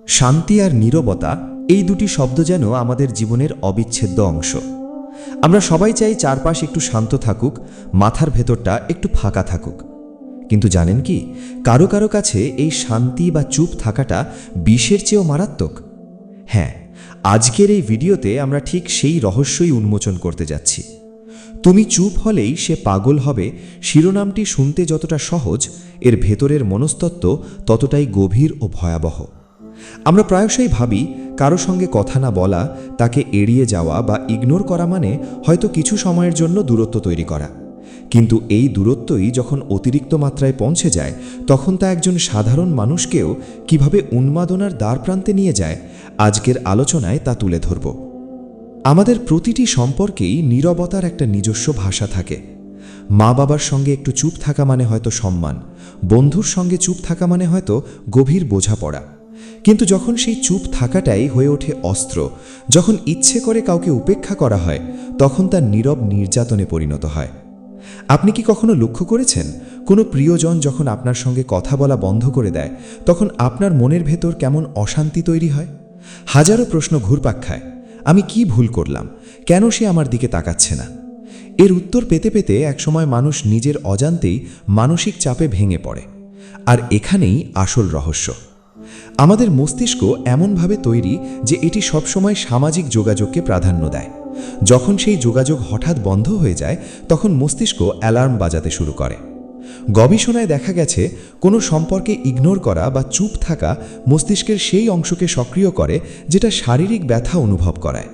শান্তি আর নীরবতা এই দুটি শব্দ যেন আমাদের জীবনের অবিচ্ছেদ্য অংশ। আমরা সবাই চাই চারপাশ একটু শান্ত থাকুক, মাথার ভেতরটা একটু ফাঁকা থাকুক। কিন্তু জানেন কি, কারো কারো কাছে এই শান্তি বা চুপ থাকাটা বিষের চেয়েও মারাত্মক। হ্যাঁ, আজকের এই ভিডিওতে আমরা ঠিক সেই রহস্যই উন্মোচন করতে যাচ্ছি। তুমি চুপ হলেই সে পাগল হবে শিরোনামটি শুনতে যতটা সহজ, এর ভেতরের মনস্তত্ত্ব ততটাই গভীর ও ভয়াবহ। আমরা প্রায়শই ভাবি কারো সঙ্গে কথা না বলা, তাকে এড়িয়ে যাওয়া বা ইগনোর করা মানে হয়তো কিছু সময়ের জন্য দূরত্ব তৈরি করা। কিন্তু এই দূরত্বই যখন অতিরিক্ত মাত্রায় পৌঁছে যায়, তখন তা একজন সাধারণ মানুষকেও কিভাবে উন্মাদনার দ্বারপ্রান্তে নিয়ে যায়, আজকের আলোচনায় তা তুলে ধরব। আমাদের প্রতিটি সম্পর্কেই নীরবতার একটা নিজস্ব ভাষা থাকে। মা বাবার সঙ্গে একটু চুপ থাকা মানে হয়তো সম্মান, বন্ধুর সঙ্গে চুপ থাকা মানে হয়তো গভীর বোঝাপড়া। কিন্তু যখন সেই চুপ থাকাটাই হয়ে ওঠে অস্ত্র, যখন ইচ্ছে করে কাউকে উপেক্ষা করা হয়, তখন তার নীরব নির্যাতনে পরিণত হয়। আপনি কি কখনো লক্ষ্য করেছেন, কোনো প্রিয়জন যখন আপনার সঙ্গে কথা বলা বন্ধ করে দেয়, তখন আপনার মনের ভেতর কেমন অশান্তি তৈরি হয়? হাজারো প্রশ্ন ঘুরপাক খায়। আমি কি ভুল করলাম? কেন সে আমার দিকে তাকাচ্ছে না? এর উত্তর পেতে পেতে একসময় মানুষ নিজের অজান্তেই মানসিক চাপে ভেঙে পড়ে। আর এখানেই আসল রহস্য। আমাদের মস্তিষ্ক এমনভাবে তৈরি যে এটি সবসময় সামাজিক যোগাযোগকে প্রাধান্য দেয়। যখন সেই যোগাযোগ হঠাৎ বন্ধ হয়ে যায়, তখন মস্তিষ্ক অ্যালার্ম বাজাতে শুরু করে। গবেষণায় দেখা গেছে, কোনো সম্পর্কে ইগনোর করা বা চুপ থাকা মস্তিষ্কের সেই অংশকে সক্রিয় করে যেটা শারীরিক ব্যথা অনুভব করায়।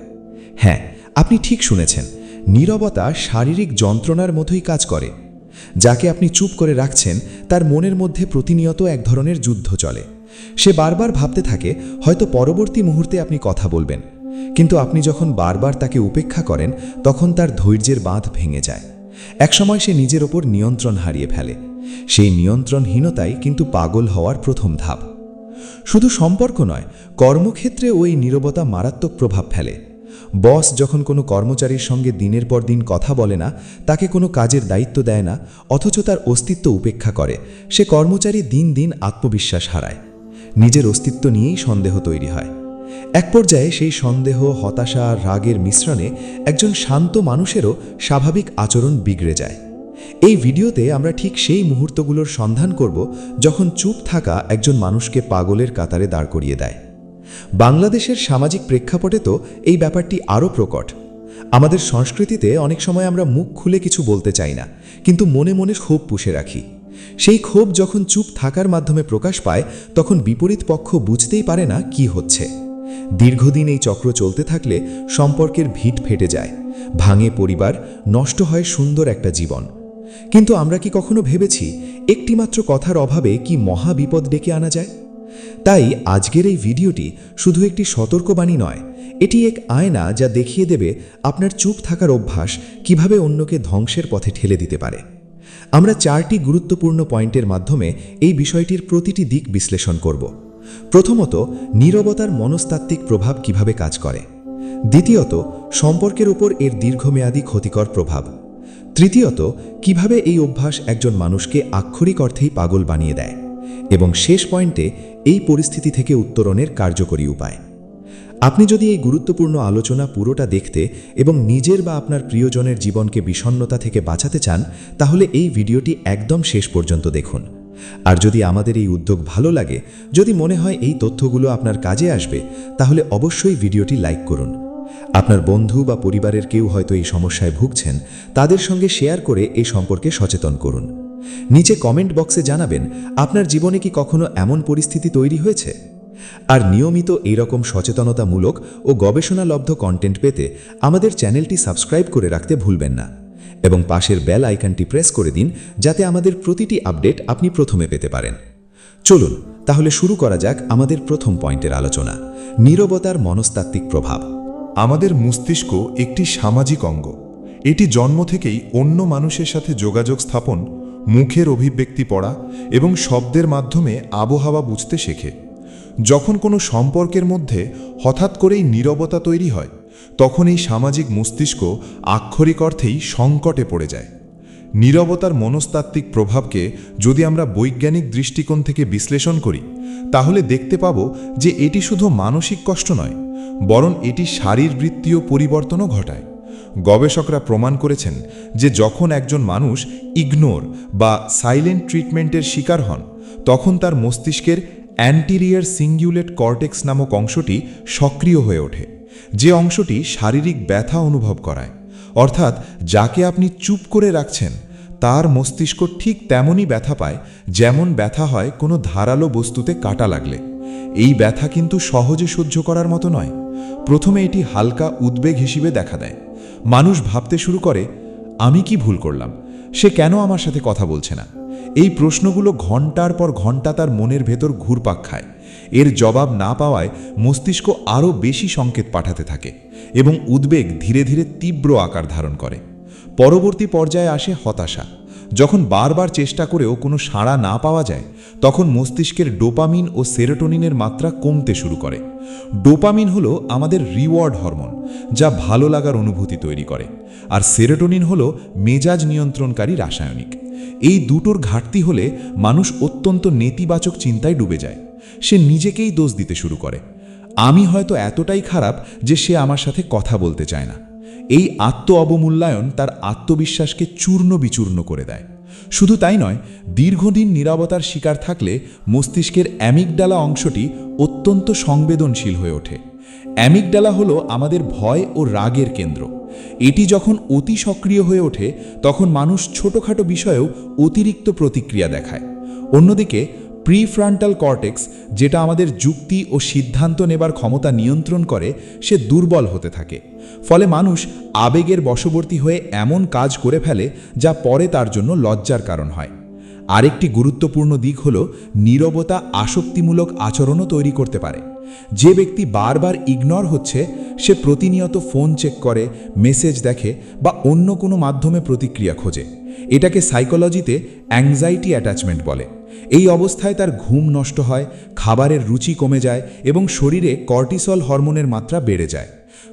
হ্যাঁ, আপনি ঠিক শুনেছেন, নীরবতা শারীরিক যন্ত্রণার মতোই কাজ করে। যাকে আপনি চুপ করে রাখছেন, তার মনের মধ্যে প্রতিনিয়ত এক ধরনের যুদ্ধ চলে। সে বারবার ভাবতে থাকে হয়তো পরবর্তী মুহূর্তে আপনি কথা বলবেন। কিন্তু আপনি যখন বারবার তাকে উপেক্ষা করেন, তখন তার ধৈর্যের বাঁধ ভেঙে যায়। একসময় সে নিজের ওপর নিয়ন্ত্রণ হারিয়ে ফেলে। সেই নিয়ন্ত্রণহীনতাই কিন্তু পাগল হওয়ার প্রথম ধাপ। শুধু সম্পর্ক নয়, কর্মক্ষেত্রে ওই নীরবতা মারাত্মক প্রভাব ফেলে। বস যখন কোনো কর্মচারীর সঙ্গে দিনের পর দিন কথা বলে না, তাকে কোনো কাজের দায়িত্ব দেয় না, অথচ তার অস্তিত্ব উপেক্ষা করে, সে কর্মচারী দিন দিন আত্মবিশ্বাস হারায়। নিজের অস্তিত্ব নিয়েই সন্দেহ তৈরি হয়। এক পর্যায়ে সেই সন্দেহ, হতাশা আর রাগের মিশ্রণে একজন শান্ত মানুষেরও স্বাভাবিক আচরণ বিগড়ে যায়। এই ভিডিওতে আমরা ঠিক সেই মুহূর্তগুলোর সন্ধান করব যখন চুপ থাকা একজন মানুষকে পাগলের কাতারে দাঁড় করিয়ে দেয়। বাংলাদেশের সামাজিক প্রেক্ষাপটে তো এই ব্যাপারটি আরও প্রকট। আমাদের সংস্কৃতিতে অনেক সময় আমরা মুখ খুলে কিছু বলতে চাই না, কিন্তু মনে মনে ক্ষোভ পুষে রাখি। সেই ক্ষোভ যখন চুপ থাকার মাধ্যমে প্রকাশ পায়, তখন বিপরীত পক্ষ বুঝতেই পারে না কি হচ্ছে। দীর্ঘদিন এই চক্র চলতে থাকলে সম্পর্কের ভিত ফেটে যায়, ভাঙে পরিবার, নষ্ট হয় সুন্দর একটা জীবন। কিন্তু আমরা কি কখনো ভেবেছি একটিমাত্র কথার অভাবে কি মহা বিপদ ডেকে আনা যায়? তাই আজকের এই ভিডিওটি শুধু একটি সতর্কবাণী নয়, এটি এক আয়না যা দেখিয়ে দেবে আপনার চুপ থাকার অভ্যাস কিভাবে অন্যকে ধ্বংসের পথে ঠেলে দিতে পারে। আমরা 4টি গুরুত্বপূর্ণ পয়েন্টের মাধ্যমে এই বিষয়টির প্রতিটি দিক বিশ্লেষণ করব। প্রথমত, নীরবতার মনস্তাত্ত্বিক প্রভাব কিভাবে কাজ করে। দ্বিতীয়ত, সম্পর্কের উপর এর দীর্ঘমেয়াদী ক্ষতিকর প্রভাব। তৃতীয়ত, কিভাবে এই অভ্যাস একজন মানুষকে আক্ষরিক অর্থেই পাগল বানিয়ে দেয়। এবং শেষ পয়েন্টে, এই পরিস্থিতি থেকে উত্তরণের কার্যকরী উপায়। আপনি যদি এই গুরুত্বপূর্ণ আলোচনা পুরোটা দেখতে এবং নিজের বা আপনার প্রিয়জনের জীবনকে বিষণ্ণতা থেকে বাঁচাতে চান, তাহলে এই ভিডিওটি একদম শেষ পর্যন্ত দেখুন। আর যদি আমাদের এই উদ্যোগ ভালো লাগে, যদি মনে হয় এই তথ্যগুলো আপনার কাজে আসবে, তাহলে অবশ্যই ভিডিওটি লাইক করুন। আপনার বন্ধু বা পরিবারের কেউ হয়তো এই সমস্যায় ভুগছেন, তাদের সঙ্গে শেয়ার করে এই সম্পর্কে সচেতন করুন। নিচে কমেন্ট বক্সে জানাবেন আপনার জীবনে কি কখনো এমন পরিস্থিতি তৈরি হয়েছে। আর নিয়মিত এইরকম সচেতনতামূলক ও গবেষণালব্ধ কন্টেন্ট পেতে আমাদের চ্যানেলটি সাবস্ক্রাইব করে রাখতে ভুলবেন না এবং পাশের বেল আইকনটি প্রেস করে দিন, যাতে আমাদের প্রতিটি আপডেট আপনি প্রথমে পেতে পারেন। চলুন তাহলে শুরু করা যাক আমাদের প্রথম পয়েন্টের আলোচনা, নীরবতার মনস্তাত্ত্বিক প্রভাব। আমাদের মস্তিষ্ক একটি সামাজিক অঙ্গ। এটি জন্ম থেকেই অন্য মানুষের সাথে যোগাযোগ স্থাপন, মুখের অভিব্যক্তি পড়া এবং শব্দের মাধ্যমে আবহাওয়া বুঝতে শেখে। যখন কোনো সম্পর্কের মধ্যে হঠাৎ করেই নীরবতা তৈরি হয়, তখন এই সামাজিক মস্তিষ্ক আক্ষরিক অর্থেই সংকটে পড়ে যায়। নীরবতার মনস্তাত্ত্বিক প্রভাবকে যদি আমরা বৈজ্ঞানিক দৃষ্টিকোণ থেকে বিশ্লেষণ করি তাহলে দেখতে পাব যে এটি শুধু মানসিক কষ্ট নয়, বরং এটি শারীরবৃত্তীয় পরিবর্তনও ঘটায়। গবেষকরা প্রমাণ করেছেন যে যখন একজন মানুষ ইগনোর বা সাইলেন্ট ট্রিটমেন্টের শিকার হন, তখন তার মস্তিষ্কের অ্যান্টিরিয়ার সিঙ্গুলেট কর্টেক্স নামক অংশটি সক্রিয় হয়ে ওঠে, যে অংশটি শারীরিক ব্যথা অনুভব করায়। অর্থাৎ যাকে আপনি চুপ করে রাখছেন তার মস্তিষ্ক ঠিক তেমনই ব্যথা পায় যেমন ব্যথা হয় কোনো ধারালো বস্তুতে কাটা লাগলে। এই ব্যথা কিন্তু সহজে সহ্য করার মতো নয়। প্রথমে এটি হালকা উদ্বেগ হিসেবে দেখা দেয়। মানুষ ভাবতে শুরু করে, আমি কি ভুল করলাম? সে কেন আমার সাথে কথা বলছে না? এই প্রশ্নগুলো ঘন্টার পর ঘন্টা তার মনের ভেতর ঘুরপাক খায়। এর জবাব না পাওয়ায় মস্তিষ্ক আরও বেশি সংকেত পাঠাতে থাকে এবং উদ্বেগ ধীরে ধীরে তীব্র আকার ধারণ করে। পরবর্তী পর্যায়ে আসে হতাশা। যখন বারবার চেষ্টা করেও কোনো সাড়া না পাওয়া যায়, তখন মস্তিষ্কের ডোপামিন ও সেরোটোনিনের মাত্রা কমতে শুরু করে। ডোপামিন হলো আমাদের রিওয়ার্ড হরমোন, যা ভালো লাগার অনুভূতি তৈরি করে, আর সেরোটোনিন হলো মেজাজ নিয়ন্ত্রণকারী রাসায়নিক। এই দুটোর ঘাটতি হলে মানুষ অত্যন্ত নেতিবাচক চিন্তায় ডুবে যায়। সে নিজেকেই দোষ দিতে শুরু করে, আমি হয়তো এতটাই খারাপ যে সে আমার সাথে কথা বলতে চায় না। এই আত্ম অবমূল্যায়ন তার আত্মবিশ্বাসকে চূর্ণ বিচূর্ণ করে দেয়। শুধু তাই নয়, দীর্ঘদিন নীরবতার শিকার থাকলে মস্তিষ্কের অ্যামিগডালা অংশটি অত্যন্ত সংবেদনশীল হয়ে ওঠে। অ্যামিগডালা হলো আমাদের ভয় ও রাগের কেন্দ্র। এটি যখন অতি সক্রিয় হয়ে ওঠে তখন মানুষ ছোটখাটো বিষয়েও অতিরিক্ত প্রতিক্রিয়া দেখায়। অন্যদিকে প্রিফ্রন্টাল কর্টেক্স, যেটা আমাদের যুক্তি ও সিদ্ধান্ত নেবার ক্ষমতা নিয়ন্ত্রণ করে, সে দুর্বল হতে থাকে। ফলে মানুষ আবেগের বশবর্তী হয়ে এমন কাজ করে ফেলে যা পরে তার জন্য লজ্জার কারণ হয়। আরেকটি গুরুত্বপূর্ণ দিক হল নীরবতা আসক্তিমূলক আচরণও তৈরি করতে পারে। যে ব্যক্তি বারবার ইগনোর হচ্ছে, সে প্রতিনিয়ত ফোন চেক করে, মেসেজ দেখে বা অন্য কোনো মাধ্যমে প্রতিক্রিয়া খোঁজে। এটাকে সাইকোলজিতে অ্যাংজাইটি অ্যাটাচমেন্ট বলে। এই অবস্থায় তার ঘুম নষ্ট হয়, খাবারের রুচি কমে যায় এবং শরীরে কর্টিসল হরমোনের মাত্রা বেড়ে যায়।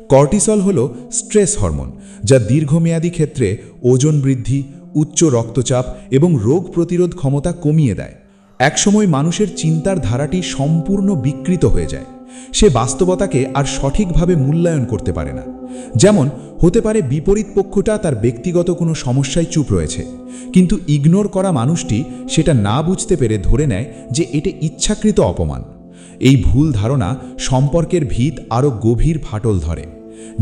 কর্টিসল হলো স্ট্রেস হরমোন, যা দীর্ঘমেয়াদী ক্ষেত্রে ওজন বৃদ্ধি, উচ্চ রক্তচাপ এবং রোগ প্রতিরোধ ক্ষমতা কমিয়ে দেয়। একসময় মানুষের চিন্তার ধারাটি সম্পূর্ণ বিকৃত হয়ে যায়। সে বাস্তবতাকে আর সঠিকভাবে মূল্যায়ন করতে পারে না। যেমন হতে পারে বিপরীত পক্ষটা তার ব্যক্তিগত কোনো সমস্যায় চুপ রয়েছে, কিন্তু ইগনোর করা মানুষটি সেটা না বুঝতে পেরে ধরে নেয় যে এটা ইচ্ছাকৃত অপমান। এই ভুল ধারণা সম্পর্কের ভিত আরও গভীর ফাটল ধরে।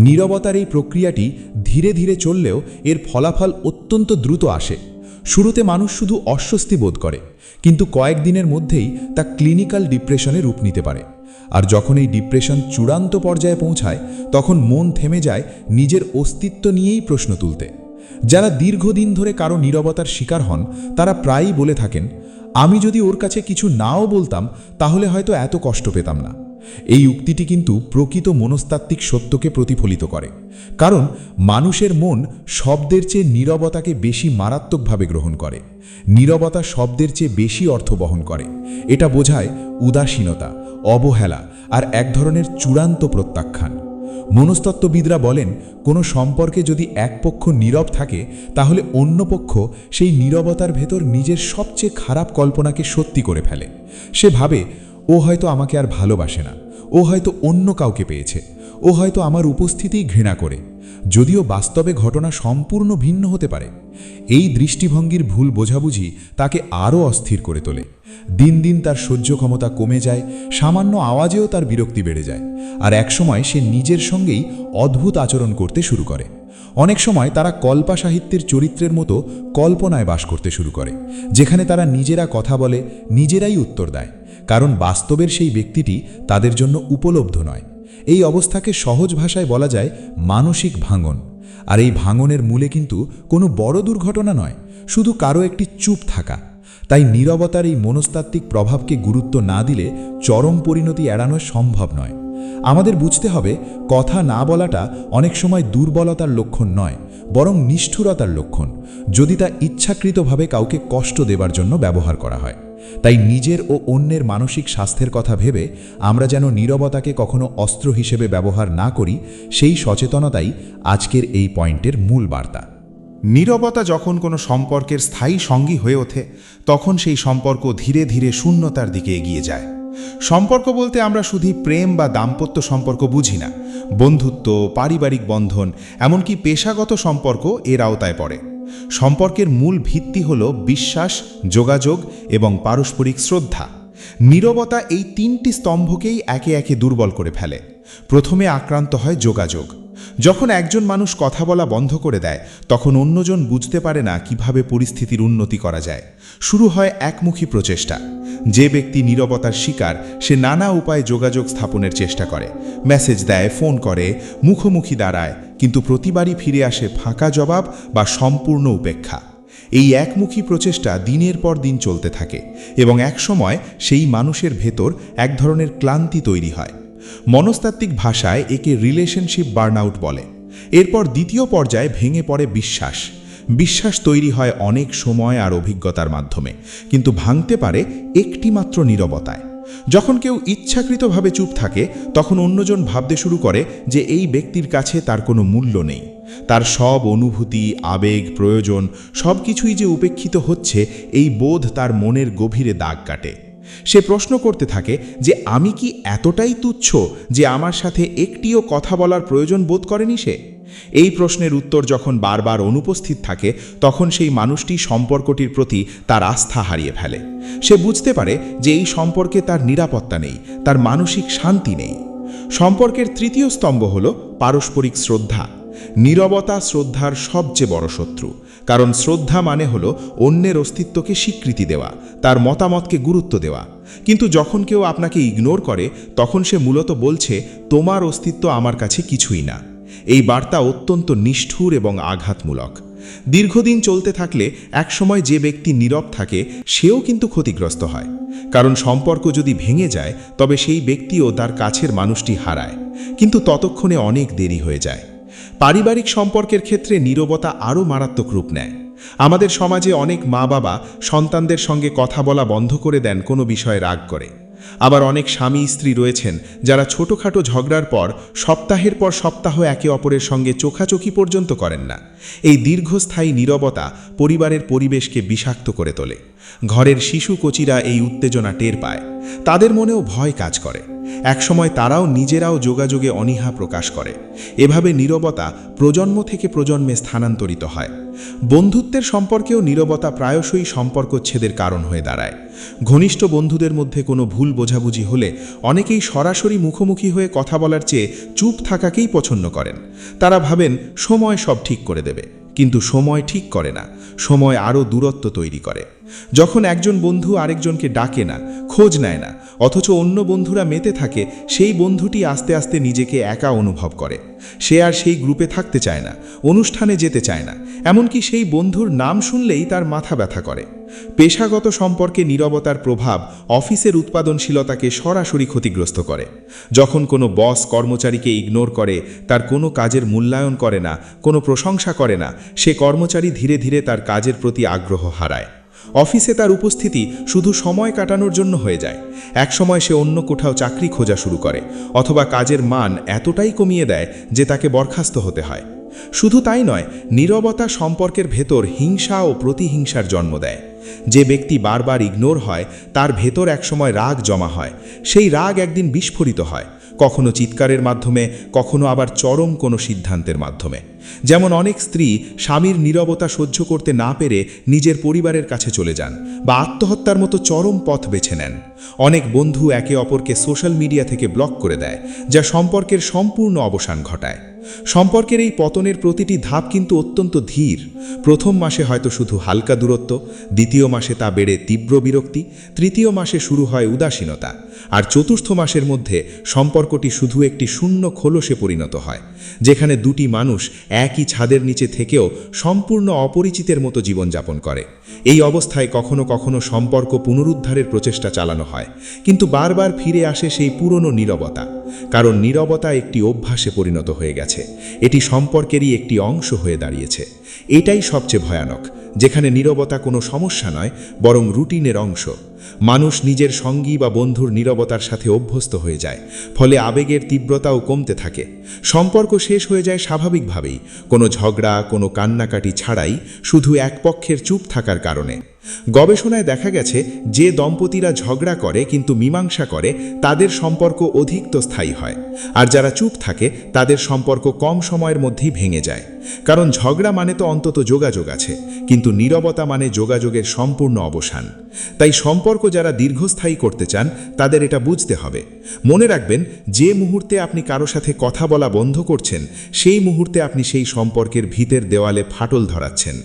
নীরবতার এই প্রক্রিয়াটি ধীরে ধীরে চললেও এর ফলাফল অত্যন্ত দ্রুত আসে। শুরুতে মানুষ শুধু অস্বস্তি বোধ করে, কিন্তু কয়েকদিনের মধ্যেই তা ক্লিনিক্যাল ডিপ্রেশনে রূপ নিতে পারে। আর যখন এই ডিপ্রেশন চূড়ান্ত পর্যায়ে পৌঁছায়, তখন মন থেমে যায় নিজের অস্তিত্ব নিয়েই প্রশ্ন তুলতে। যারা দীর্ঘদিন ধরে কারো নীরবতার শিকার হন, তারা প্রায়ই বলে থাকেন, আমি যদি ওর কাছে কিছু নাও বলতাম তাহলে হয়তো এত কষ্ট পেতাম না। এই উক্তিটি কিন্তু প্রকৃত মনস্তাত্ত্বিক সত্যকে প্রতিফলিত করে। কারণ মানুষের মন শব্দের চেয়ে নীরবতাকে বেশি মারাত্মকভাবে গ্রহণ করে। নীরবতা শব্দের চেয়ে বেশি অর্থ বহন করে। এটা বোঝায় উদাসীনতা, অবহেলা আর এক ধরনের চূড়ান্ত প্রত্যাখ্যান। মনস্তত্ত্ববিদরা বলেন, কোনো সম্পর্কে যদি এক পক্ষ নীরব থাকে, তাহলে অন্য পক্ষ সেই নীরবতার ভেতর নিজের সবচেয়ে খারাপ কল্পনাকে সত্যি করে ফেলে। সে ভাবে, ও হয়তো আমাকে আর ভালোবাসে না, ও হয়তো অন্য কাউকে পেয়েছে, ও হয়তো আমার উপস্থিতিই ঘৃণা করে, যদিও বাস্তবে ঘটনা সম্পূর্ণ ভিন্ন হতে পারে। এই দৃষ্টিভঙ্গির ভুল বোঝাবুঝি তাকে আরও অস্থির করে তোলে। দিন দিন তার সহ্য ক্ষমতা কমে যায়, সামান্য আওয়াজেও তার বিরক্তি বেড়ে যায়, আর একসময় সে নিজের সঙ্গেই অদ্ভুত আচরণ করতে শুরু করে। অনেক সময় তারা কল্পা সাহিত্যের চরিত্রের মতো কল্পনায় বাস করতে শুরু করে, যেখানে তারা নিজেরা কথা বলে, নিজেরাই উত্তর দেয়, কারণ বাস্তবের সেই ব্যক্তিটি তাদের জন্য উপলব্ধ নয়। এই অবস্থাকে সহজ ভাষায় বলা যায় মানসিক ভাঙন। আর এই ভাঙনের মূলে কিন্তু কোনো বড় দুর্ঘটনা নয়, শুধু কারো একটি চুপ থাকা। তাই নীরবতার এই মনস্তাত্ত্বিক প্রভাবকে গুরুত্ব না দিলে চরম পরিণতি এড়ানো সম্ভব নয়। আমাদের বুঝতে হবে, কথা না বলাটা অনেক সময় দুর্বলতার লক্ষণ নয়, বরং নিষ্ঠুরতার লক্ষণ, যদি তা ইচ্ছাকৃতভাবে কাউকে কষ্ট দেবার জন্য ব্যবহার করা হয়। তাই নিজের ও অন্যের মানসিক স্বাস্থ্যের কথা ভেবে আমরা যেন নীরবতাকে কখনো অস্ত্র হিসেবে ব্যবহার না করি, সেই সচেতনতাই আজকের এই পয়েন্টের মূল বার্তা। নীরবতা যখন কোনো সম্পর্কের স্থায়ী সঙ্গী হয়ে ওঠে তখন সেই সম্পর্ক ধীরে ধীরে শূন্যতার দিকে এগিয়ে যায়। সম্পর্ক বলতে আমরা শুধু প্রেম বা দাম্পত্য সম্পর্ক বুঝি না, বন্ধুত্ব, পারিবারিক বন্ধন, এমনকি পেশাগত সম্পর্ক এর আওতায় পড়ে। সম্পর্কের মূল ভিত্তি হল বিশ্বাস, যোগাযোগ এবং পারস্পরিক শ্রদ্ধা। নীরবতা এই তিনটি স্তম্ভকেই একে একে দুর্বল করে ফেলে। প্রথমে আক্রান্ত হয় যোগাযোগ। যখন একজন মানুষ কথা বলা বন্ধ করে দেয় তখন অন্যজন বুঝতে পারে না কিভাবে পরিস্থিতির উন্নতি করা যায়। শুরু হয় একমুখী প্রচেষ্টা। যে ব্যক্তি নীরবতার শিকার সে নানা উপায়ে যোগাযোগ স্থাপনের চেষ্টা করে, মেসেজ দেয়, ফোন করে, মুখোমুখি দাঁড়ায়, কিন্তু প্রতিবারই ফিরে আসে ফাঁকা জবাব বা সম্পূর্ণ উপেক্ষা। এই একমুখী প্রচেষ্টা দিনের পর দিন চলতে থাকে এবং একসময় সেই মানুষের ভেতর এক ধরনের ক্লান্তি তৈরি হয়। মনস্তাত্ত্বিক ভাষায় একে রিলেশনশিপ বার্নআউট বলে। এরপর দ্বিতীয় পর্যায়ে ভেঙে পড়ে বিশ্বাস। বিশ্বাস তৈরি হয় অনেক সময় আর অভিজ্ঞতার মাধ্যমে, কিন্তু ভাঙতে পারে একটিমাত্র নীরবতায়। যখন কেউ ইচ্ছাকৃতভাবে চুপ থাকে তখন অন্যজন ভাবতে শুরু করে যে এই ব্যক্তির কাছে তার কোনো মূল্য নেই। তার সব অনুভূতি, আবেগ, প্রয়োজন সব কিছুই যে উপেক্ষিত হচ্ছে, এই বোধ তার মনের গভীরে দাগ কাটে। সে প্রশ্ন করতে থাকে যে আমি কি এতটাই তুচ্ছ যে আমার সাথে একটিও কথা বলার প্রয়োজন বোধ করেনি সে? এই প্রশ্নের উত্তর যখন বারবার অনুপস্থিত থাকে তখন সেই মানুষটি সম্পর্কটির প্রতি তার আস্থা হারিয়ে ফেলে। সে বুঝতে পারে যে এই সম্পর্কে তার নিরাপত্তা নেই, তার মানসিক শান্তি নেই। সম্পর্কের তৃতীয় স্তম্ভ হল পারস্পরিক শ্রদ্ধা। নীরবতা শ্রদ্ধার সবচেয়ে বড় শত্রু, কারণ শ্রদ্ধা মানে হলো অন্যের অস্তিত্বকে স্বীকৃতি দেওয়া, তার মতামতকে গুরুত্ব দেওয়া। কিন্তু যখন কেউ আপনাকে ইগনোর করে তখন সে মূলত বলছে তোমার অস্তিত্ব আমার কাছে কিছুই না। এই বার্তা অত্যন্ত নিষ্ঠুর এবং আঘাতমূলক। দীর্ঘদিন চলতে থাকলে একসময় যে ব্যক্তি নীরব থাকে সেও কিন্তু ক্ষতিগ্রস্ত হয়, কারণ সম্পর্ক যদি ভেঙে যায় তবে সেই ব্যক্তিও তার কাছের মানুষটি হারায়, কিন্তু ততক্ষণে অনেক দেরি হয়ে যায়। পারিবারিক সম্পর্কের ক্ষেত্রে নীরবতা আরও মারাত্মক রূপ নেয়। আমাদের সমাজে অনেক মা বাবা সন্তানদের সঙ্গে কথা বলা বন্ধ করে দেন কোনো বিষয়ে রাগ করে। আবার অনেক স্বামী স্ত্রী রয়েছেন যারা ছোটোখাটো ঝগড়ার পর সপ্তাহের পর সপ্তাহ একে অপরের সঙ্গে চোখাচোখি পর্যন্ত করেন না। এই দীর্ঘস্থায়ী নীরবতা পরিবারের পরিবেশকে বিষাক্ত করে তোলে। ঘরের শিশু কচিরা এই উত্তেজনা টের পায়, তাদের মনেও ভয় কাজ করে। একসময় তারাও নিজেরাও যোগাযোগে অনীহা প্রকাশ করে। এভাবে নীরবতা প্রজন্ম থেকে প্রজন্মে স্থানান্তরিত হয়। বন্ধুত্বের সম্পর্কেও নীরবতা প্রায়শই সম্পর্কচ্ছেদের কারণ হয়ে দাঁড়ায়। ঘনিষ্ঠ বন্ধুদের মধ্যে কোনো ভুল বোঝাবুঝি হলে অনেকেই সরাসরি মুখোমুখি হয়ে কথা বলার চেয়ে চুপ থাকাকেই পছন্দ করেন। তারা ভাবেন সময় সব ঠিক করে দেবে, কিন্তু সময় ঠিক করে না, সময় আরও দূরত্ব তৈরি করে। যখন একজন বন্ধু আরেকজনকে ডাকে না, খোঁজ নেয় না, অথচ অন্য বন্ধুরা মেতে থাকে, সেই বন্ধুটি আস্তে আস্তে নিজেকে একা অনুভব করে। সে আর সেই গ্রুপে থাকতে চায় না, অনুষ্ঠানে যেতে চায় না, এমনকি সেই বন্ধুর নাম শুনলেই তার মাথা ব্যথা করে। পেশাগত সম্পর্কে নীরবতার প্রভাব অফিসের উৎপাদনশীলতাকে সরাসরি ক্ষতিগ্রস্ত করে। যখন কোনো বস কর্মচারীকে ইগনোর করে, তার কোনো কাজের মূল্যায়ন করে না, কোনো প্রশংসা করে না, সে কর্মচারী ধীরে ধীরে তার কাজের প্রতি আগ্রহ হারায়। অফিসে তার উপস্থিতি শুধু সময় কাটানোর জন্য হয়ে যায়। একসময় সে অন্য কোথাও চাকরি খোঁজা শুরু করে, অথবা কাজের মান এতটাই কমিয়ে দেয় যে তাকে বরখাস্ত হতে হয়। শুধু তাই নয়, নীরবতা সম্পর্কের ভেতর হিংসা ও প্রতিহিংসার জন্ম দেয়। যে ব্যক্তি বারবার ইগনোর হয় তার ভেতর একসময় রাগ জমা হয়। সেই রাগ একদিন বিস্ফোরিত হয়, কখনো চিৎকারের মাধ্যমে, কখনো আবার চরম কোনো সিদ্ধান্তের মাধ্যমে। যেমন অনেক স্ত্রী স্বামীর নীরবতা সহ্য করতে না পেরে নিজের পরিবারের কাছে চলে যান বা আত্মহত্যার মতো চরম পথ বেছে নেন। অনেক বন্ধু একে অপরকে সোশ্যাল মিডিয়া থেকে ব্লক করে দেয়, যা সম্পর্কের সম্পূর্ণ অবসান ঘটায়। সম্পর্কের এই পতনের প্রতিটি ধাপ কিন্তু অত্যন্ত ধীর। প্রথম মাসে হয়তো শুধু হালকা দূরত্ব, দ্বিতীয় মাসে তা বেড়ে তীব্র বিরক্তি, তৃতীয় মাসে শুরু হয় উদাসীনতা, আর চতুর্থ মাসের মধ্যে সম্পর্কটি শুধু একটি শূন্য খোলসে পরিণত হয়, যেখানে দুটি মানুষ একই ছাদের নিচে থেকেও সম্পূর্ণ অপরিচিতের মতো জীবনযাপন করে। এই অবস্থায় কখনো কখনো সম্পর্ক পুনরুদ্ধারের প্রচেষ্টা চালানো হয়, কিন্তু বারবার ফিরে আসে সেই পুরনো নীরবতা, কারণ নীরবতা একটি অভ্যাসে পরিণত হয়ে গেছে। এটি সম্পর্কেরই একটি অংশ হয়ে দাঁড়িয়েছে। এটাই সবচেয়ে ভয়ানক, যেখানে নীরবতা কোনো সমস্যা নয়, বরং রুটিনের অংশ। মানুষ নিজের সঙ্গী বা বন্ধুর নীরবতার সাথে অভ্যস্ত হয়ে যায়, ফলে আবেগের তীব্রতাও কমতে থাকে। সম্পর্ক শেষ হয়ে যায় স্বাভাবিকভাবেই, কোনো ঝগড়া, কোনো কান্নাকাটি ছাড়াই, শুধু এক পক্ষের চুপ থাকার কারণে। গবেষণায় দেখা গেছে, যে দম্পতিরা ঝগড়া করে কিন্তু মীমাংসা করে, তাদের সম্পর্ক অধিক স্থায়ী হয়। আর যারা চুপ থাকে, তাদের সম্পর্ক কম সময়ের মধ্যেই ভেঙে যায়। কারণ ঝগড়া মানে তো অন্তত যোগাযোগ আছে, কিন্তু নীরবতা মানে যোগাযোগের সম্পূর্ণ অবসান। তাই সম্পর্ক যারা দীর্ঘস্থায়ী করতে চান, তাদের এটা বুঝতে হবে। মনে রাখবেন, যে মুহূর্তে আপনি কারো সাথে কথা বলা বন্ধ করছেন, সেই মুহূর্তে আপনি সেই সম্পর্কের ভিতের দেওয়ালে ফাটল ধরাচ্ছেন।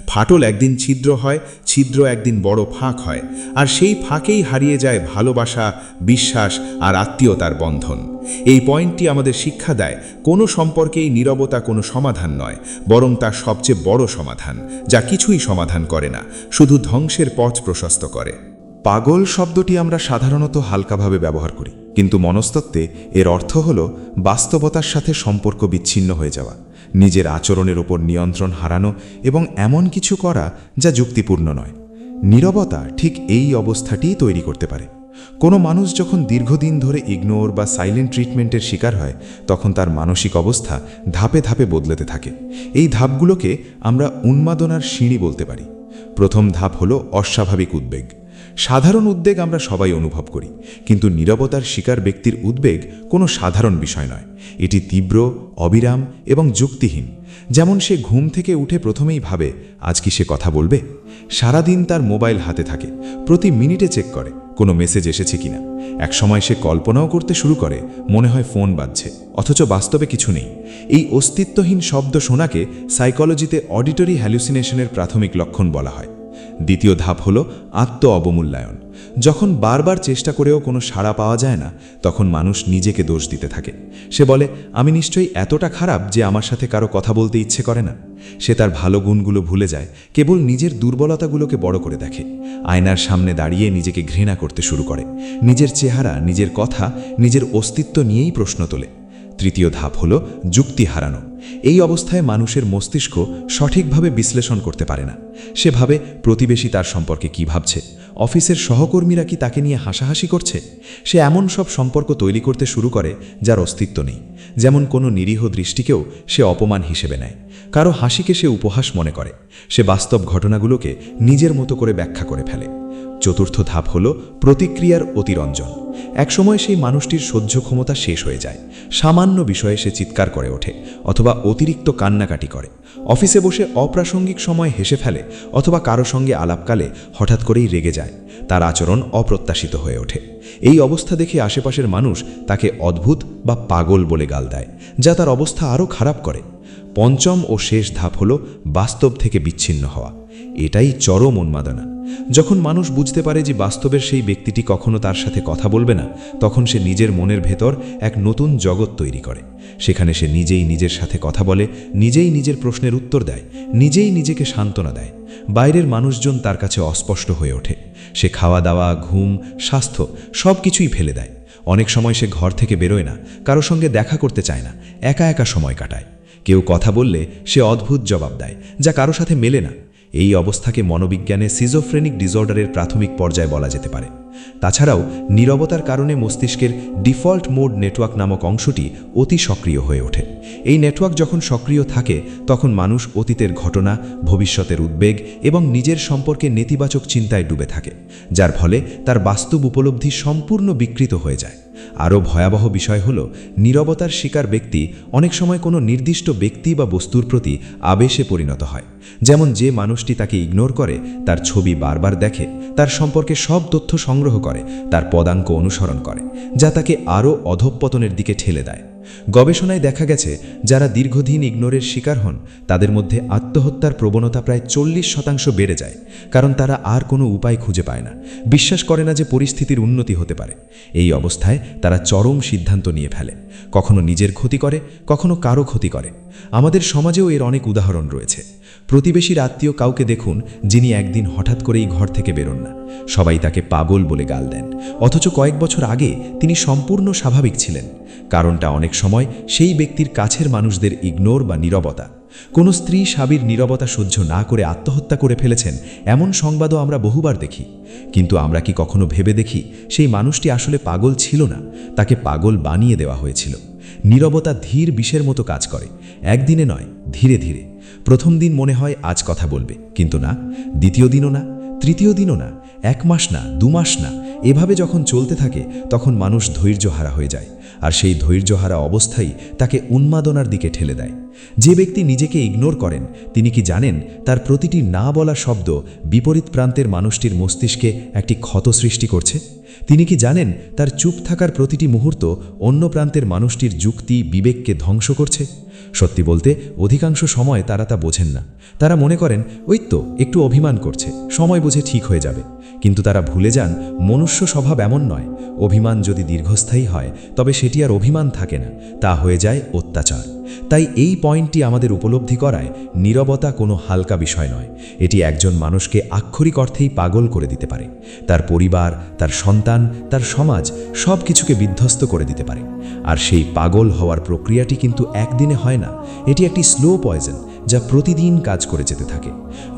ফাটল একদিন ছিদ্র হয়, ছিদ্র একদিন বড় ফাঁক হয়, আর সেই ফাঁকেই হারিয়ে যায় ভালোবাসা, বিশ্বাস আর আত্মীয়তার বন্ধন। এই পয়েন্টটি আমাদের শিক্ষা দেয়, কোনো সম্পর্কেই নীরবতা কোনো সমাধান নয়, বরং তার সবচেয়ে বড় সমাধান, যা কিছুই সমাধান করে না, শুধু ধ্বংসের পথ প্রশস্ত করে। পাগল শব্দটি আমরা সাধারণত হালকাভাবে ব্যবহার করি, কিন্তু মনস্তত্ত্বে এর অর্থ হল বাস্তবতার সাথে সম্পর্ক বিচ্ছিন্ন হয়ে যাওয়া, নিজের আচরণের ওপর নিয়ন্ত্রণ হারানো এবং এমন কিছু করা যা যুক্তিপূর্ণ নয়। নীরবতা ঠিক এই অবস্থাটিই তৈরি করতে পারে। কোনো মানুষ যখন দীর্ঘদিন ধরে ইগনোর বা সাইলেন্ট ট্রিটমেন্টের শিকার হয়, তখন তার মানসিক অবস্থা ধাপে ধাপে বদলাতে থাকে। এই ধাপগুলোকে আমরা উন্মাদনার সিঁড়ি বলতে পারি। প্রথম ধাপ হলো অস্বাভাবিক উদ্বেগ। সাধারণ উদ্বেগ আমরা সবাই অনুভব করি, কিন্তু নীরবতার শিকার ব্যক্তির উদ্বেগ কোনো সাধারণ বিষয় নয়। এটি তীব্র, অবিরাম এবং যুক্তিহীন। যেমন সে ঘুম থেকে উঠে প্রথমেই ভাবে, আজ কি সে কথা বলবে? সারাদিন তার মোবাইল হাতে থাকে, প্রতি মিনিটে চেক করে কোনো মেসেজ এসেছে কিনা। একসময় সে কল্পনাও করতে শুরু করে, মনে হয় ফোন বাজছে, অথচ বাস্তবে কিছু নেই। এই অস্তিত্বহীন শব্দ শোনাকে সাইকোলজিতে অডিটরি হ্যালুসিনেশনের প্রাথমিক লক্ষণ বলা হয়। দ্বিতীয় ধাপ হল আত্ম অবমূল্যায়ন। যখন বারবার চেষ্টা করেও কোনো সাড়া পাওয়া যায় না, তখন মানুষ নিজেকে দোষ দিতে থাকে। সে বলে, আমি নিশ্চয়ই এতটা খারাপ যে আমার সাথে কারো কথা বলতে ইচ্ছে করে না। সে তার ভালো গুণগুলো ভুলে যায়, কেবল নিজের দুর্বলতাগুলোকে বড় করে দেখে। আয়নার সামনে দাঁড়িয়ে নিজেকে ঘৃণা করতে শুরু করে। নিজের চেহারা, নিজের কথা, নিজের অস্তিত্ব নিয়েই প্রশ্ন তোলে। তৃতীয় ধাপ হল যুক্তি হারানো। এই অবস্থায় মানুষের মস্তিষ্ক সঠিকভাবে বিশ্লেষণ করতে পারে না। সে ভাবে, প্রতিবেশী তার সম্পর্কে কি ভাবছে, অফিসের সহকর্মীরা কি তাকে নিয়ে হাসাহাসি করছে। সে এমন সব সম্পর্ক তৈরি করতে শুরু করে যার অস্তিত্ব নেই। যেমন কোনো নিরীহ দৃষ্টিকেও সে অপমান হিসেবে নেয়, কারো হাসিকে সে উপহাস মনে করে। সে বাস্তব ঘটনাগুলোকে নিজের মতো করে ব্যাখ্যা করে ফেলে। চতুর্থ ধাপ হল প্রতিক্রিয়ার অতিরঞ্জন। একসময় সেই মানুষটির সহ্য ক্ষমতা শেষ হয়ে যায়। সামান্য বিষয়ে সে চিৎকার করে ওঠে, অথবা অতিরিক্ত কান্নাকাটি করে। অফিসে বসে অপ্রাসঙ্গিক সময় হেসে ফেলে, অথবা কারো সঙ্গে আলাপকালে হঠাৎ করেই রেগে যায়। তার আচরণ অপ্রত্যাশিত হয়ে ওঠে। এই অবস্থা দেখে আশেপাশের মানুষ তাকে অদ্ভুত বা পাগল বলে গাল দেয়, যা তার অবস্থা আরও খারাপ করে। পঞ্চম ও শেষ ধাপ হল বাস্তব থেকে বিচ্ছিন্ন হওয়া। এটাই চরম উন্মাদনা। যখন মানুষ বুঝতে পারে যে বাস্তবের সেই ব্যক্তিটি কখনো তার সাথে কথা বলবে না, তখন সে নিজের মনের ভেতর এক নতুন জগৎ তৈরি করে। সেখানে সে নিজেই নিজের সাথে কথা বলে, নিজেই নিজের প্রশ্নের উত্তর দেয়, নিজেই নিজেকে সান্ত্বনা দেয়। বাইরের মানুষজন তার কাছে অস্পষ্ট হয়ে ওঠে। সে খাওয়া দাওয়া, ঘুম, স্বাস্থ্য সব কিছুই ফেলে দেয়। অনেক সময় সে ঘর থেকে বেরোয় না, কারো সঙ্গে দেখা করতে চায় না, একা একা সময় কাটায়। কেউ কথা বললে সে অদ্ভুত জবাব দেয়, যা কারো সাথে মেলে না। এই অবস্থাকে মনোবিজ্ঞানে সিজোফ্রেনিক ডিসঅর্ডারের প্রাথমিক পর্যায়ে বলা যেতে পারে। তাছাড়াও নীরবতার কারণে মস্তিষ্কের ডিফল্ট মোড নেটওয়ার্ক নামক অংশটি অতি সক্রিয় হয়ে ওঠে। এই নেটওয়ার্ক যখন সক্রিয় থাকে, তখন মানুষ অতীতের ঘটনা, ভবিষ্যতের উদ্বেগ এবং নিজের সম্পর্কে নেতিবাচক চিন্তায় ডুবে থাকে, যার ফলে তার বাস্তব উপলব্ধি সম্পূর্ণ বিকৃত হয়ে যায়। আরও ভয়াবহ বিষয় হল, নীরবতার শিকার ব্যক্তি অনেক সময় কোনো নির্দিষ্ট ব্যক্তি বা বস্তুর প্রতি আবেশে পরিণত হয়। যেমন যে মানুষটি তাকে ইগনোর করে, তার ছবি বারবার দেখে, তার সম্পর্কে সব তথ্য সংগ্রহ করে, তার পদাঙ্ক অনুসরণ করে, যা তাকে আরও অধঃপতনের দিকে ঠেলে দেয়। গবেষণায় দেখা গেছে, যারা দীর্ঘদিন ইগনোরের শিকার হন, তাদের মধ্যে আত্মহত্যার প্রবণতা প্রায় 40% বেড়ে যায়, কারণ তারা আর কোনো উপায় খুঁজে পায় না, বিশ্বাস করে না যে পরিস্থিতির উন্নতি হতে পারে। এই অবস্থায় তারা চরম সিদ্ধান্ত নিয়ে ফেলে, কখনো নিজের ক্ষতি করে, কখনো কারো ক্ষতি করে। আমাদের সমাজেও এর অনেক উদাহরণ রয়েছে। প্রতিবেশীর আত্মীয় কাউকে দেখুন, যিনি একদিন হঠাৎ করেই ঘর থেকে বেরোন না। সবাই তাকে পাগল বলে গাল দেন, অথচ কয়েক বছর আগে তিনি সম্পূর্ণ স্বাভাবিক ছিলেন। কারণটা অনেক সময় সেই ব্যক্তির কাছের মানুষদের ইগনোর বা নীরবতা। কোনো স্ত্রী স্বামীর নীরবতা সহ্য না করে আত্মহত্যা করে ফেলেছেন এমন সংবাদও আমরা বহুবার দেখি। কিন্তু আমরা কি কখনো ভেবে দেখি সেই মানুষটি আসলে পাগল ছিল না, তাকে পাগল বানিয়ে দেওয়া হয়েছিল? নীরবতা ধীর বিষের মতো কাজ করে, একদিনে নয়, ধীরে ধীরে। প্রথম দিন মনে হয় আজ কথা বলবে, কিন্তু না। দ্বিতীয় দিনও না, তৃতীয় দিনও না, 1 মাস না, 2 মাস না। এভাবে যখন চলতে থাকে তখন মানুষ ধৈর্যহারা হয়ে যায়, আর সেই ধৈর্যহারা অবস্থাই তাকে উন্মাদনার দিকে ঠেলে দেয়। যে ব্যক্তি নিজেকে ইগনোর করেন, তিনি কি জানেন তার প্রতিটি না বলা শব্দ বিপরীত প্রান্তের মানুষটির মস্তিষ্কে একটি ক্ষত সৃষ্টি করছে? তিনি কি জানেন তার চুপ থাকার প্রতিটি মুহূর্ত অন্য প্রান্তের মানুষটির যুক্তি, বিবেককে ধ্বংস করছে? সত্যি বলতে অধিকাংশ সময় তারা তা বোঝেন না। তারা মনে করেন ওই তো একটু অভিমান করছে, সময় বুঝে ঠিক হয়ে যাবে। কিন্তু তারা ভুলে যান মনুষ্য স্বভাব এমন নয়। অভিমান যদি দীর্ঘস্থায়ী হয় তবে সেটি আর অভিমান থাকে না, তা হয়ে যায় অত্যাচার। তাই এই পয়েন্টটি আমাদের উপলব্ধি করায় নীরবতা কোনো হালকা বিষয় নয়। এটি একজন মানুষকে আক্ষরিক অর্থেই পাগল করে দিতে পারে। তার পরিবার, তার সন্তান, তার সমাজ সব কিছুকে বিধ্বস্ত করে দিতে পারে। আর সেই পাগল হওয়ার প্রক্রিয়াটি কিন্তু একদিনে হয় না। এটি একটি স্লো পয়জন, যা প্রতিদিন কাজ করে যেতে থাকে।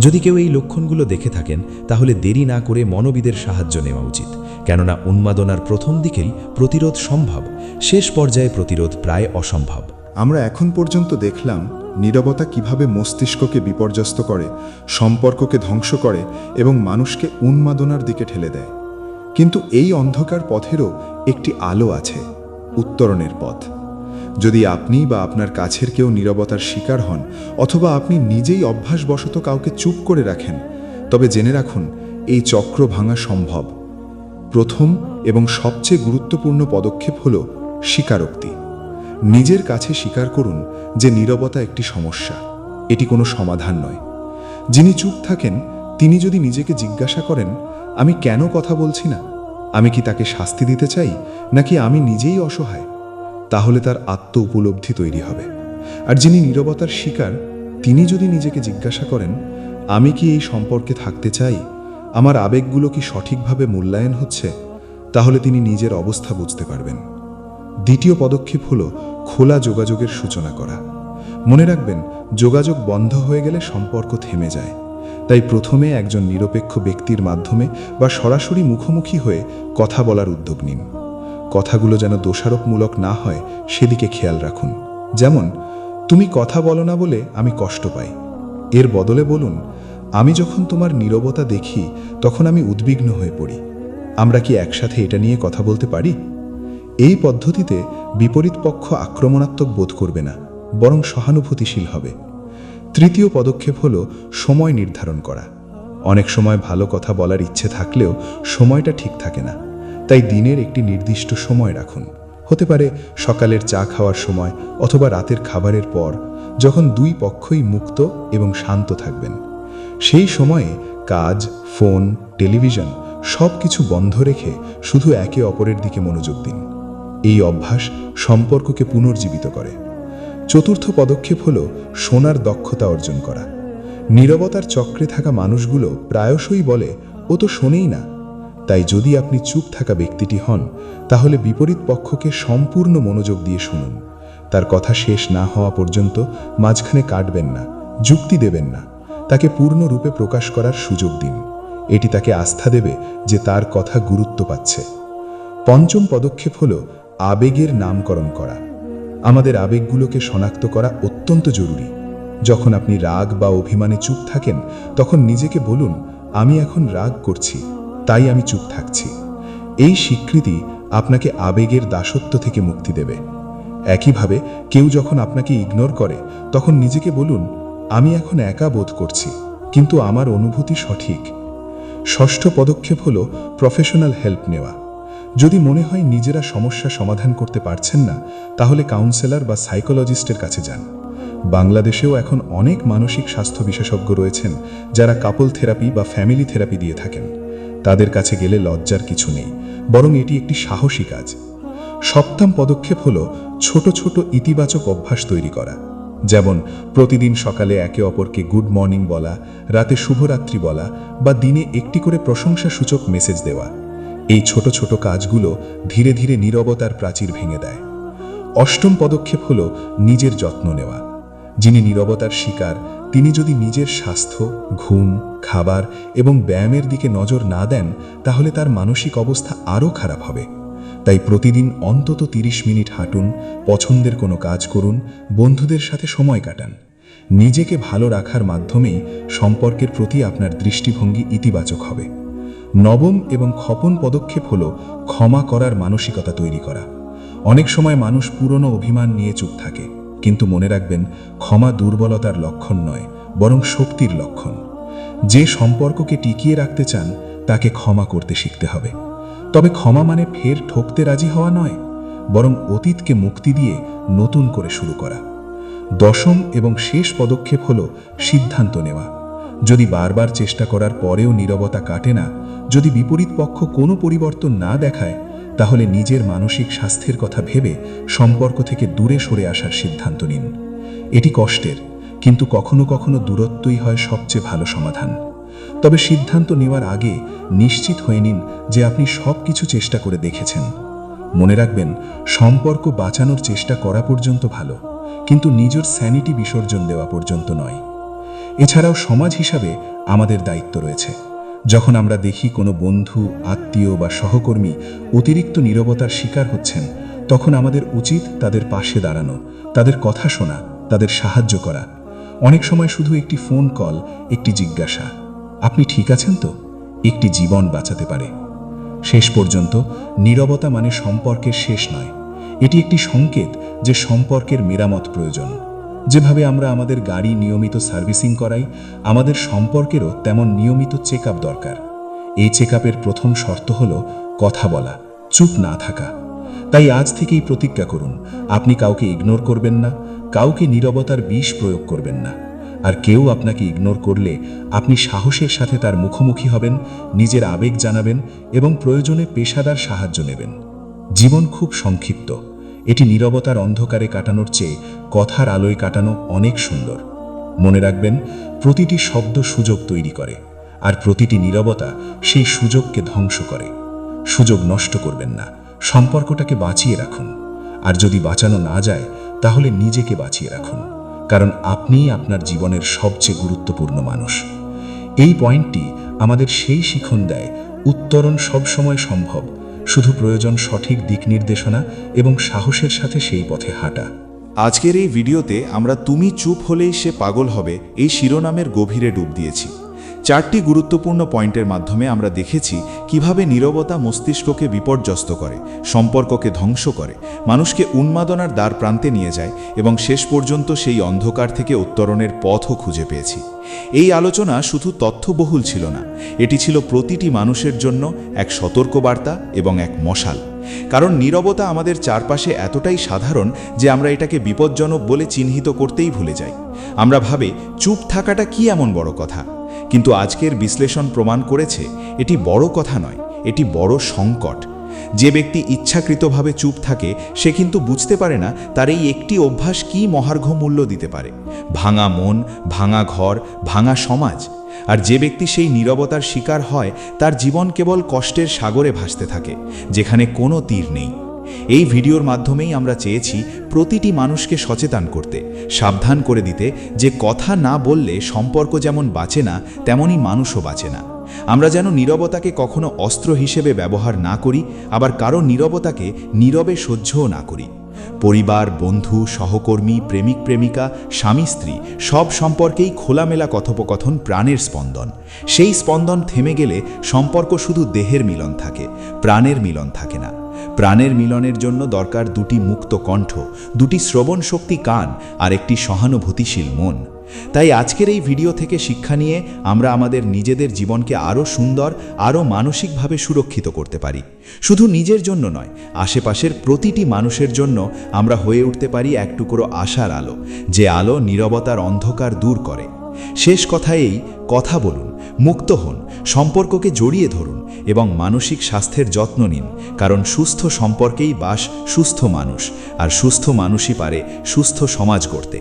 যদি কেউ এই লক্ষণগুলো দেখে থাকেন তাহলে দেরি না করে মনোবিদের সাহায্য নেওয়া উচিত। কেননা উন্মাদনার প্রথম দিকেই প্রতিরোধ সম্ভব, শেষ পর্যায়ে প্রতিরোধ প্রায় অসম্ভব। আমরা এখন পর্যন্ত দেখলাম নীরবতা কিভাবে মস্তিষ্ককে বিপর্যস্ত করে, সম্পর্ককে ধ্বংস করে এবং মানুষকে উন্মাদনার দিকে ঠেলে দেয়। কিন্তু এই অন্ধকার পথেরও একটি আলো আছে, উত্তরণের পথ। যদি আপনি বা আপনার কাছের কেউ নীরবতার শিকার হন, অথবা আপনি নিজেই অভ্যাসবশত কাউকে চুপ করে রাখেন, তবে জেনে রাখুন এই চক্র ভাঙা সম্ভব। প্রথম এবং সবচেয়ে গুরুত্বপূর্ণ পদক্ষেপ হল স্বীকারোক্তি। নিজের কাছে স্বীকার করুন যে নীরবতা একটি সমস্যা, এটি কোনো সমাধান নয়। যিনি চুপ থাকেন তিনি যদি নিজেকে জিজ্ঞাসা করেন, আমি কেন কথা বলছি না, আমি কি তাকে শাস্তি দিতে চাই, নাকি আমি নিজেই অসহায়, তাহলে তার আত্ম উপলব্ধি তৈরি হবে। আর যিনি নীরবতার শিকার, তিনি যদি নিজেকে জিজ্ঞাসা করেন, আমি কি এই সম্পর্কে থাকতে চাই, আমার আবেগগুলো কি সঠিকভাবে মূল্যায়ন হচ্ছে, তাহলে তিনি নিজের অবস্থা বুঝতে পারবেন। দ্বিতীয় পদক্ষেপ হল খোলা যোগাযোগের সূচনা করা। মনে রাখবেন, যোগাযোগ বন্ধ হয়ে গেলে সম্পর্ক থেমে যায়। তাই প্রথমে একজন নিরপেক্ষ ব্যক্তির মাধ্যমে বা সরাসরি মুখোমুখি হয়ে কথা বলার উদ্যোগ নিন। কথাগুলো যেন দোষারোপমূলক না হয় সেদিকে খেয়াল রাখুন। যেমন, তুমি কথা বলো না বলে আমি কষ্ট পাই। এর বদলে বলুন, আমি যখন তোমার নীরবতা দেখি তখন আমি উদ্বিগ্ন হয়ে পড়ি। আমরা কি একসাথে এটা নিয়ে কথা বলতে পারি? এই পদ্ধতিতে বিপরীত পক্ষ আক্রমণাত্মক বোধ করবে না, বরং সহানুভূতিশীল হবে। তৃতীয় পদক্ষেপ হল সময় নির্ধারণ করা। অনেক সময় ভালো কথা বলার ইচ্ছে থাকলেও সময়টা ঠিক থাকে না। তাই দিনের একটি নির্দিষ্ট সময় রাখুন। হতে পারে সকালের চা খাওয়ার সময় অথবা রাতের খাবারের পর, যখন দুই পক্ষই মুক্ত এবং শান্ত থাকবেন। সেই সময়ে কাজ, ফোন, টেলিভিশন সব কিছু বন্ধ রেখে শুধু একে অপরের দিকে মনোযোগ দিন। এই অভ্যাস সম্পর্ককে পুনর্জীবিত করে। চতুর্থ পদক্ষেপ হল শোনার দক্ষতা অর্জন করা। নীরবতার চক্রে থাকা মানুষগুলো প্রায়শই বলে, ও তো শোনেই না। তাই যদি আপনি চুপ থাকা ব্যক্তিটি হন, তাহলে বিপরীত পক্ষকে সম্পূর্ণ মনোযোগ দিয়ে শুনুন। তার কথা শেষ না হওয়া পর্যন্ত মাঝখানে কাটবেন না, যুক্তি দেবেন না। তাকে পূর্ণরূপে প্রকাশ করার সুযোগ দিন। এটি তাকে আস্থা দেবে যে তার কথা গুরুত্ব পাচ্ছে। পঞ্চম পদক্ষেপ হল আবেগের নামকরণ করা। আমাদের আবেগগুলোকে শনাক্ত করা অত্যন্ত জরুরি। যখন আপনি রাগ বা অভিমানে চুপ থাকেন, তখন নিজেকে বলুন, আমি এখন রাগ করছি, তাই আমি চুপ থাকছি। এই স্বীকৃতি আপনাকে আবেগের দাসত্ব থেকে মুক্তি দেবে। একইভাবে কেউ যখন আপনাকে ইগনোর করে, তখন নিজেকে বলুন, আমি এখন একা বোধ করছি, কিন্তু আমার অনুভূতি সঠিক। ষষ্ঠ পদক্ষেপ হল প্রফেশনাল হেল্প নেওয়া। যদি মনে হয় নিজেরা সমস্যা সমাধান করতে পারছেন না, তাহলে কাউন্সেলর বা সাইকোলজিস্টের কাছে যান। বাংলাদেশেও এখন অনেক মানসিক স্বাস্থ্য বিশেষজ্ঞ রয়েছেন যারা কাপল থেরাপি বা ফ্যামিলি থেরাপি দিয়ে থাকেন। তাদের কাছে গেলে লজ্জার কিছু নেই, বরং এটি একটি সাহসী কাজ। সপ্তম পদক্ষেপ হল ছোট ছোট ইতিবাচক অভ্যাস তৈরি করা। যেমন প্রতিদিন সকালে একে অপরকে গুড মর্নিং বলা, রাতে শুভরাত্রি বলা বা দিনে একটি করে প্রশংসাসূচক মেসেজ দেওয়া। এই ছোট ছোট কাজগুলো ধীরে ধীরে নীরবতার প্রাচীর ভেঙে দেয়। অষ্টম পদক্ষেপ হল নিজের যত্ন নেওয়া। যিনি নীরবতার শিকার, তিনি যদি নিজের স্বাস্থ্য, ঘুম, খাবার এবং ব্যায়ামের দিকে নজর না দেন, তাহলে তার মানসিক অবস্থা আরও খারাপ হবে। তাই প্রতিদিন অন্তত 30 মিনিট হাঁটুন, পছন্দের কোনো কাজ করুন, বন্ধুদের সাথে সময় কাটান। নিজেকে ভালো রাখার মাধ্যমেই সম্পর্কের প্রতি আপনার দৃষ্টিভঙ্গি ইতিবাচক হবে। নবম এবং খপন পদক্ষেপ হল ক্ষমা করার মানসিকতা তৈরি করা। অনেক সময় মানুষ পুরনো অভিমান নিয়ে চুপ থাকে, কিন্তু মনে রাখবেন, ক্ষমা দুর্বলতার লক্ষণ নয়, বরং শক্তির লক্ষণ। যে সম্পর্ককে টিকিয়ে রাখতে চান, তাকে ক্ষমা করতে শিখতে হবে। তবে ক্ষমা মানে ফের ঠকতে রাজি হওয়া নয়, বরং অতীতকে মুক্তি দিয়ে নতুন করে শুরু করা। দশম এবং শেষ পদক্ষেপ হল সিদ্ধান্ত নেওয়া। যদি বারবার চেষ্টা করার পরেও নীরবতা কাটে না, যদি বিপরীত পক্ষ কোনো পরিবর্তন না দেখায়, তাহলে নিজের মানসিক স্বাস্থ্যের কথা ভেবে সম্পর্ক থেকে দূরে সরে আসার সিদ্ধান্ত নিন। এটি কষ্টের, কিন্তু কখনো কখনো দূরত্বই হয় সবচেয়ে ভালো সমাধান। তবে সিদ্ধান্ত নেওয়ার আগে নিশ্চিত হয়ে নিন যে আপনি সব কিছু চেষ্টা করে দেখেছেন। মনে রাখবেন, সম্পর্ক বাঁচানোর চেষ্টা করা পর্যন্ত ভালো, কিন্তু নিজের স্যানিটি বিসর্জন দেওয়া পর্যন্ত নয়। এছাড়াও সমাজ হিসাবে আমাদের দায়িত্ব রয়েছে। যখন আমরা দেখি কোনো বন্ধু, আত্মীয় বা সহকর্মী অতিরিক্ত নীরবতার শিকার হচ্ছেন, তখন আমাদের উচিত তাদের পাশে দাঁড়ানো, তাদের কথা শোনা, তাদের সাহায্য করা। অনেক সময় শুধু একটি ফোন কল, একটি জিজ্ঞাসা, আপনি ঠিক আছেন তো, একটি জীবন বাঁচাতে পারে। শেষ পর্যন্ত নীরবতা মানে সম্পর্কের শেষ নয়, এটি একটি সংকেত যে সম্পর্কের মেরামত প্রয়োজন। যেভাবে আমরা আমাদের গাড়ি নিয়মিত সার্ভিসিং করাই, আমাদের সম্পর্কেরও তেমন নিয়মিত চেক আপ দরকার। এই চেক আপের প্রথম শর্ত হল কথা বলা, চুপ না থাকা। তাই আজ থেকেই প্রতিজ্ঞা করুন, আপনি কাউকে ইগনোর করবেন না, কাউকে নীরবতার বিষ প্রয়োগ করবেন না। আর কেউ আপনাকে ইগনোর করলে আপনি সাহসের সাথে তার মুখোমুখি হবেন, নিজের আবেগ জানাবেন এবং প্রয়োজনে পেশাদার সাহায্য নেবেন। জীবন খুব সংক্ষিপ্ত, এটি নীরবতার অন্ধকারে কাটানোর চেয়ে কথার আলোয় কাটানো অনেক সুন্দর। মনে রাখবেন, প্রতিটি শব্দ সুযোগ তৈরি করে, আর প্রতিটি নীরবতা সেই সুযোগকে ধ্বংস করে। সুযোগ নষ্ট করবেন না, সম্পর্কটাকে বাঁচিয়ে রাখুন। আর যদি বাঁচানো না যায়, তাহলে নিজেকে বাঁচিয়ে রাখুন, কারণ আপনিই আপনার জীবনের সবচেয়ে গুরুত্বপূর্ণ মানুষ। এই পয়েন্টটি আমাদের সেই শিখন দেয়, উত্তরণ সবসময় সম্ভব, শুধু প্রয়োজন সঠিক দিক নির্দেশনা এবং সাহসের সাথে সেই পথে হাঁটা। আজকের এই ভিডিওতে আমরা তুমি চুপ হলেই সে পাগল হবে এই শিরোনামের গভীরে ডুব দিয়েছি। 4টি গুরুত্বপূর্ণ পয়েন্টের মাধ্যমে আমরা দেখেছি কিভাবে নীরবতা মস্তিষ্ককে বিপর্যস্ত করে, সম্পর্ককে ধ্বংস করে, মানুষকে উন্মাদনার দ্বার প্রান্তে নিয়ে যায় এবং শেষ পর্যন্ত সেই অন্ধকার থেকে উত্তরণের পথও খুঁজে পেয়েছি। এই আলোচনা শুধু তথ্যবহুল ছিল না, এটি ছিল প্রতিটি মানুষের জন্য এক সতর্কবার্তা এবং এক মশাল। কারণ নীরবতা আমাদের চারপাশে এতটাই সাধারণ যে আমরা এটাকে বিপজ্জনক বলে চিহ্নিত করতেই ভুলে যাই। আমরা ভাবি চুপ থাকাটা কি এমন বড় কথা, কিন্তু আজকের বিশ্লেষণ প্রমাণ করেছে এটি বড় কথা নয়, এটি বড় সংকট। যে ব্যক্তি ইচ্ছাকৃতভাবে চুপ থাকে সে কিন্তু বুঝতে পারে না তার এই একটি অভ্যাস কী মহার্ঘ মূল্য দিতে পারে। ভাঙা মন, ভাঙা ঘর, ভাঙা সমাজ। আর যে ব্যক্তি সেই নীরবতার শিকার হয় তার জীবন কেবল কষ্টের সাগরে ভাসতে থাকে, যেখানে কোনো তীর নেই। এই ভিডিওর মাধ্যমেই আমরা চেয়েছি প্রতিটি মানুষকে সচেতন করতে, সাবধান করে দিতে যে কথা না বললে সম্পর্ক যেমন বাঁচে না, তেমনই মানুষও বাঁচে না। আমরা যেন নীরবতাকে কখনো অস্ত্র হিসেবে ব্যবহার না করি, আবার কারো নীরবতাকে নীরবে সহ্যও না করি। পরিবার, বন্ধু, সহকর্মী, প্রেমিক প্রেমিকা, স্বামী স্ত্রী সব সম্পর্কেই খোলামেলা কথোপকথন প্রাণের স্পন্দন। সেই স্পন্দন থেমে গেলে সম্পর্ক শুধু দেহের মিলন থাকে, প্রাণের মিলন থাকে না। প্রাণের মিলনের জন্য দরকার দুটি মুক্ত কণ্ঠ, দুটি শ্রবণ শক্তি কান আর একটি সহানুভূতিশীল মন। তাই আজকের এই ভিডিও থেকে শিক্ষা নিয়ে আমরা আমাদের নিজেদের জীবনকে আরও সুন্দর, আরও মানসিকভাবে সুরক্ষিত করতে পারি। শুধু নিজের জন্য নয়, আশেপাশের প্রতিটি মানুষের জন্য আমরা হয়ে উঠতে পারি এক টুকরো আশার আলো, যে আলো নীরবতার অন্ধকার দূর করে। শেষ কথায় কথা বলুন, মুক্ত হন, সম্পর্ককে জড়িয়ে ধরুন এবং মানসিক স্বাস্থ্যের যত্ন নিন, কারণ সুস্থ সম্পর্কেই বাস সুস্থ মানুষ, আর সুস্থ মানুষই পারে সুস্থ সমাজ গড়তে।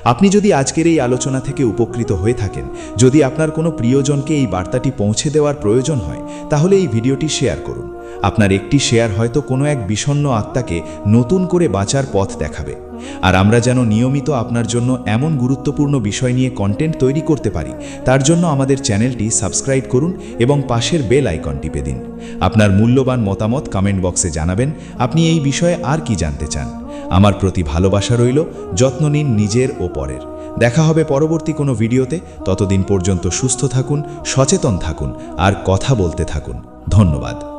আপনি যদি আজকের এই আলোচনা থেকে উপকৃত হয়ে থাকেন, যদি আপনার কোনো প্রিয়জনকে এই বার্তাটি পৌঁছে দেওয়ার প্রয়োজন হয়, তাহলে এই ভিডিওটি শেয়ার করুন। আপনার একটি শেয়ার হয়তো কোনো এক বিষণ্ণ আত্মাকে নতুন করে বাঁচার পথ দেখাবে। আর আমরা যেন নিয়মিত আপনার জন্য এমন গুরুত্বপূর্ণ বিষয় নিয়ে কন্টেন্ট তৈরি করতে পারি, তার জন্য আমাদের চ্যানেলটি সাবস্ক্রাইব করুন এবং পাশের বেল আইকন টিপে দিন। আপনার মূল্যবান মতামত কমেন্ট বক্সে জানাবেন। আপনি এই বিষয়ে আর কি জানতে চান? আমার প্রতি ভালোবাসা রইল। যত্ন নিন নিজের ও পরের। দেখা হবে পরবর্তী কোনো ভিডিওতে। ততদিন পর্যন্ত সুস্থ থাকুন, সচেতন থাকুন আর কথা বলতে থাকুন। ধন্যবাদ।